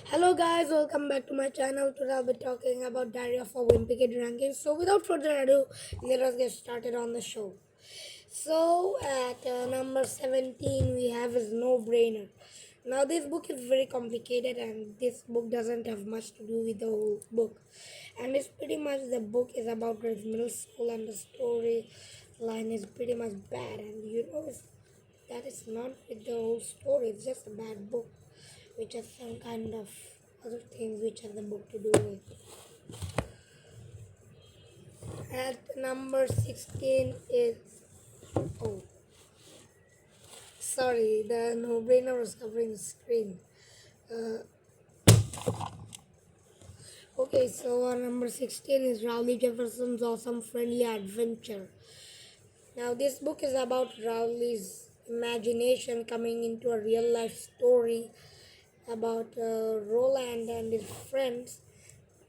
Hello guys, welcome back to my channel. Today I'll be talking about Diary of a Wimpy Kid ranking. So without further ado, let us get started on the show. So at number 17 we have is No Brainer. Now this book is very complicated and this book doesn't have much to do with the whole book. And it's pretty much the book is about Grace middle school and the story line is pretty much bad and that is not with the whole story, it's just a bad book which has some kind of other things which has the book to do with. At number 16 is oh sorry, the no brainer was covering the screen. Uh, okay, so our number 16 is Rowley Jefferson's Awesome Friendly Adventure. Now this book is about Rowley's imagination coming into a real life story about Roland and his friends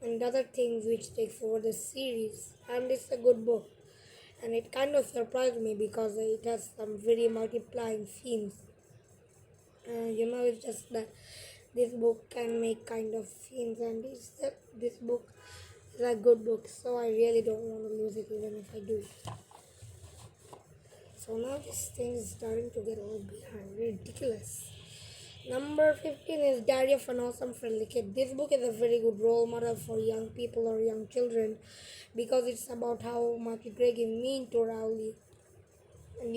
and other things which takes over the series, and it's a good book and it kind of surprised me because it has some very multiplying themes. It's just that this book can make kind of themes, and this book is a good book, so I really don't want to lose it even if I do. So now this thing is starting to get all behind ridiculous. Number 15 is Diary of an Awesome Friendly Kid. This book is a very good role model for young people or young children because it's about how much Greg is mean to Rowley. And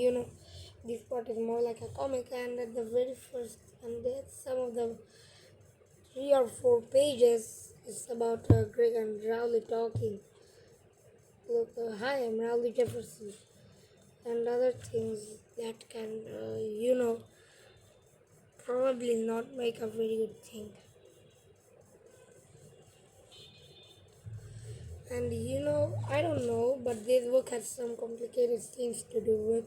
this part is more like a comic, and at the very first, and that's some of the 3 or 4 pages is about Greg and Rowley talking. Look, hi, I'm Rowley Jefferson, and other things that can, probably not make a very good thing. And I don't know, but this book has some complicated things to do with.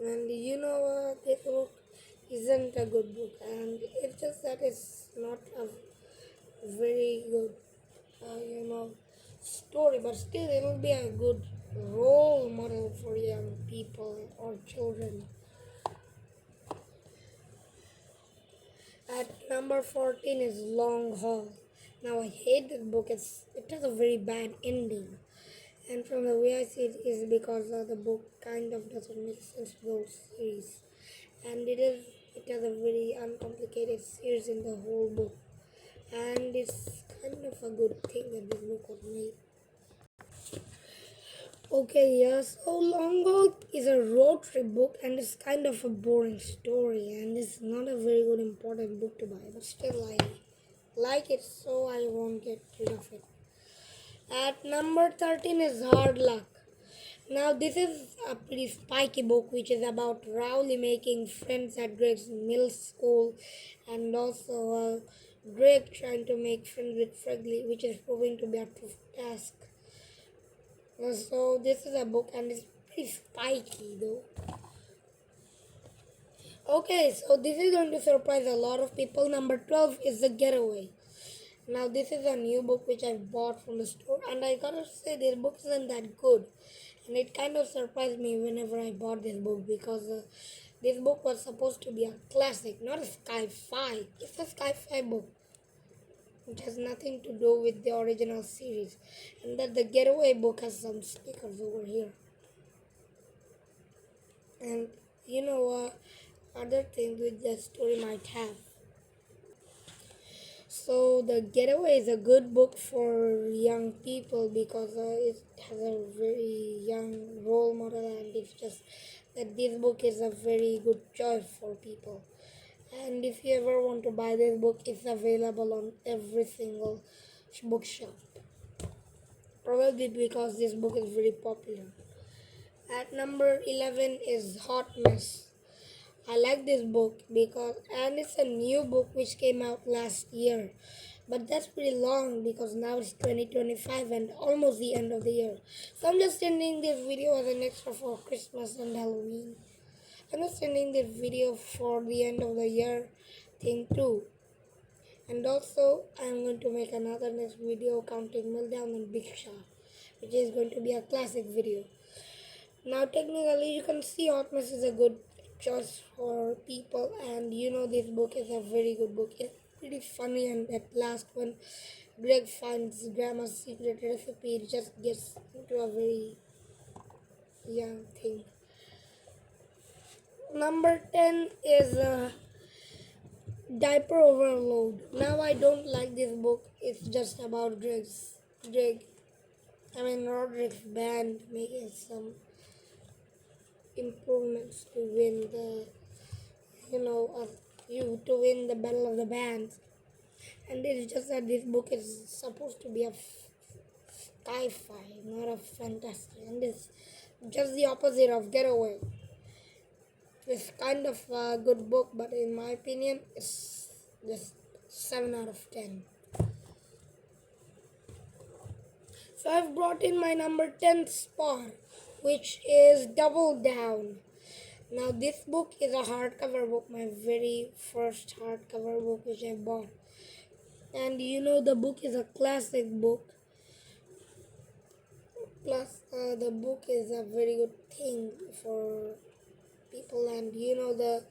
And this book isn't a good book, and it's just that it's not a very good, story, but still it will be a good role model for young people or children. At number 14 is Long Haul. Now I hate this book. It has a very bad ending, and from the way I see it is because the book kind of doesn't make sense to the whole series, and it has a very uncomplicated series in the whole book, and it's kind of a good thing that this book was made. Okay, yeah, so Long Haul is a road trip book and it's kind of a boring story and it's not a very good important book to buy, but still I like it, so I won't get rid of it. At number 13 is Hard Luck. Now this is a pretty spiky book which is about Rowley making friends at Greg's middle school and also Greg trying to make friends with Fregley, which is proving to be a tough task. So this is a book and it's pretty spiky though. Okay, so this is going to surprise a lot of people. Number 12 is The Getaway. Now this is a new book which I bought from the store, and I gotta say this book isn't that good, and it kind of surprised me whenever I bought this book because this book was supposed to be a classic, not a sci-fi. It's a sci-fi book which has nothing to do with the original series, and that the Getaway book has some stickers over here, and other things which the story might have. So the Getaway is a good book for young people because it has a very young role model, and it's just that this book is a very good choice for people. And if you ever want to buy this book, it's available on every single bookshop. Probably because this book is very popular. At number 11 is Hot Mess. I like this book because, and it's a new book which came out last year. But that's pretty long because now it's 2025 and almost the end of the year. So I'm just sending this video as an extra for Christmas and Halloween. I'm just sending this video for the end of the year thing too. And also I'm going to make another next video counting Meltdown and Big Shot, which is going to be a classic video. Now technically you can see Hot Mess is a good choice for people. And this book is a very good book. It's pretty funny, and that last one, Greg finds grandma's secret recipe. It just gets into a very young thing. Number 10 is Diaper Overload. Now I don't like this book. It's just about Roderick's band making some improvements to win the, to win the battle of the bands. And it's just that this book is supposed to be a sci-fi, not a fantasy. And it's just the opposite of Getaway. It's kind of a good book, but in my opinion, it's just 7 out of 10. So I've brought in my number 10 spot, which is Double Down. Now this book is a hardcover book, my very first hardcover book which I bought. And the book is a classic book. Plus the book is a very good thing for people, and the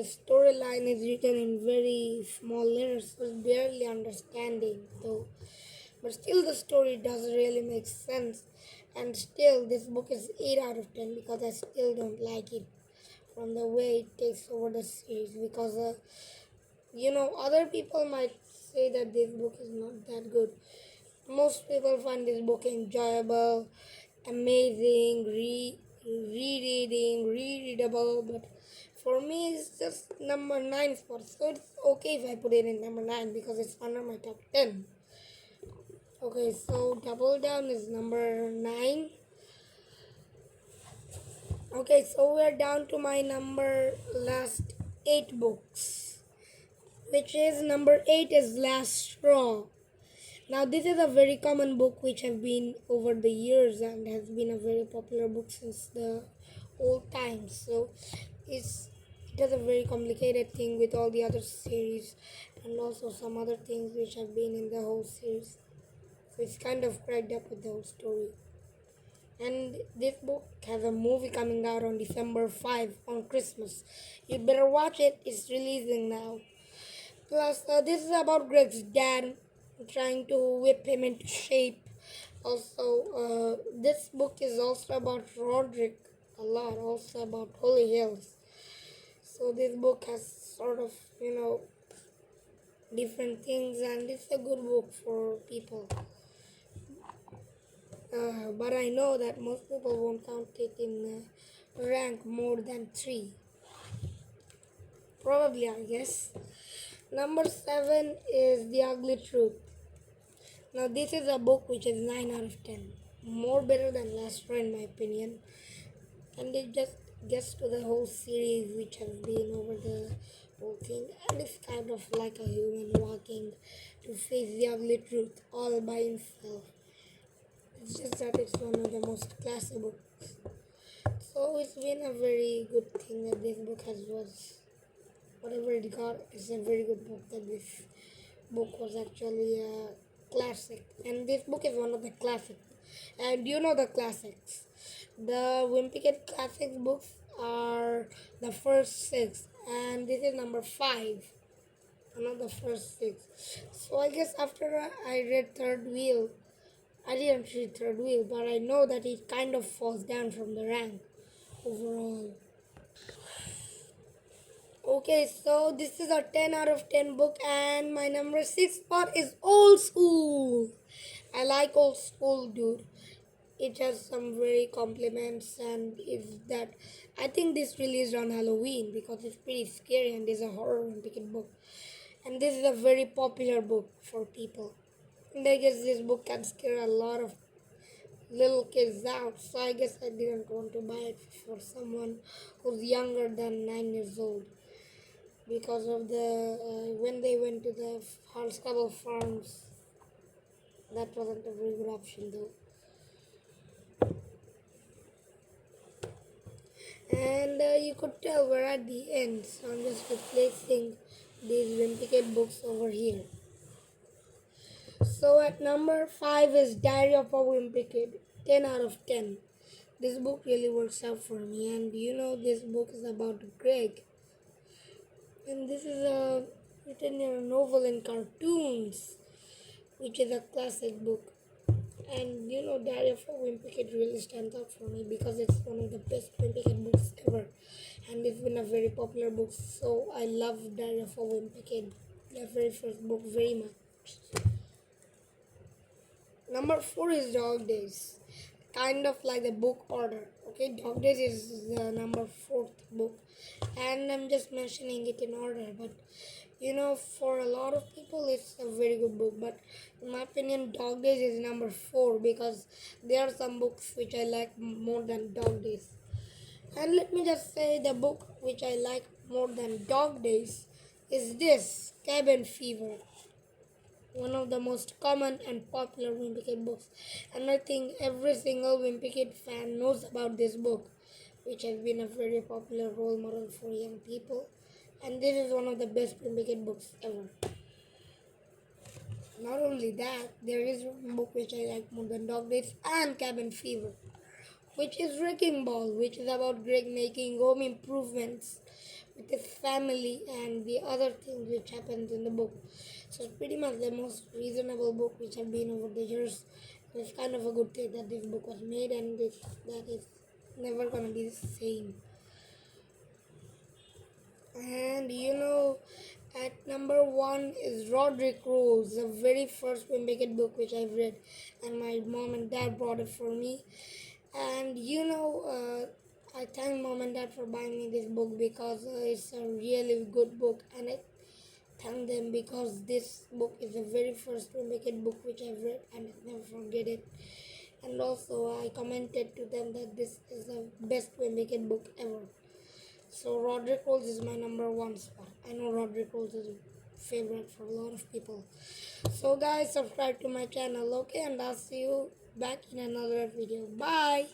storyline is written in very small letters, so it's barely understanding though. But still the story does really make sense, and still this book is 8 out of 10 because I still don't like it from the way it takes over the series. Because other people might say that this book is not that good. Most people find this book enjoyable, amazing, rereading, rereadable, but for me it's just number 9 spot. So it's okay if I put it in number 9 because it's under my top 10. Okay, so Double Down is number 9. Okay, so we're down to my last 8 books, which is number 8 is Last Straw. Now this is a very common book which have been over the years and has been a very popular book since the old times. So it has a very complicated thing with all the other series and also some other things which have been in the whole series. So it's kind of cracked up with the whole story. And this book has a movie coming out on December 5 on Christmas. You better watch it. It's releasing now. Plus, this is about Greg's dad trying to whip him into shape. Also, this book is also about Roderick a lot, also about Holy Hills. So this book has sort of, different things, and it's a good book for people. But I know that most people won't count it in rank more than 3. Probably, I guess. Number 7 is The Ugly Truth. Now this is a book which is 9 out of 10. More better than Last Straw in my opinion. And it just gets to the whole series which has been over the whole thing. And it's kind of like a human walking to face the ugly truth all by himself. It's just that it's one of the most classic books. So it's been a very good thing that this book was, whatever it got, it's a very good book, that this book was actually a classic. And this book is one of the classics. And the classics. The Wimpy Kid classics books are the first 6. And this is number 5. Not the first 6. So I guess after I read Third Wheel, I didn't read Third Wheel, but I know that it kind of falls down from the rank overall. Okay, so this is a 10 out of 10 book, and my number 6 spot is Old School. I like Old School, dude. It has some very compliments, and is that I think this released on Halloween because it's pretty scary and is a horror ticket book. And this is a very popular book for people. And I guess this book can scare a lot of little kids out, so I guess I didn't want to buy it for someone who's younger than 9 years old. Because of the when they went to the Hardscrabble farms, that wasn't a very good option though. And you could tell we're at the end, so I'm just replacing these Wimpy Kid books over here. So at number 5 is Diary of a Wimpy Kid, 10 out of 10. this book really works out for me. And this book is about Greg, and this is a written in a novel in cartoons, which is a classic book. And Diary of a Wimpy Kid really stands out for me because it's one of the best Wimpy Kid books ever, and it's been a very popular book. So I love Diary of a Wimpy Kid, the very first book, very much. Number 4 is Dog Days, kind of like the book order. Okay, Dog Days is the number 4th book, and I'm just mentioning it in order. But for a lot of people, it's a very good book. But in my opinion, Dog Days is number 4 because there are some books which I like more than Dog Days. And let me just say the book which I like more than Dog Days is this Cabin Fever, one of the most common and popular Wimpy Kid books. And I think every single Wimpy Kid fan knows about this book, which has been a very popular role model for young people. And this is one of the best Wimpy Kid books ever. Not only that, there is one book which I like more than Dog Days and Cabin Fever, which is Wrecking Ball, which is about Greg making home improvements with his family and the other things which happens in the book. So it's pretty much the most reasonable book which have been over the years. And it's kind of a good thing that this book was made, and that is never gonna be the same. And at number 1 is Roderick Rose, the very first Wimpy Kid book which I've read, and my mom and dad brought it for me. And I thank mom and dad for buying me this book because it's a really good book, and I thank them because this book is the very first Wimpy Kid book which I've read, and I never forget it. And also I commented to them that this is the best Wimpy Kid book ever. So Roderick Rose is my number 1 spot. I know Roderick Rose is a favorite for a lot of people. So guys, subscribe to my channel, okay? And I'll see you back in another video. Bye!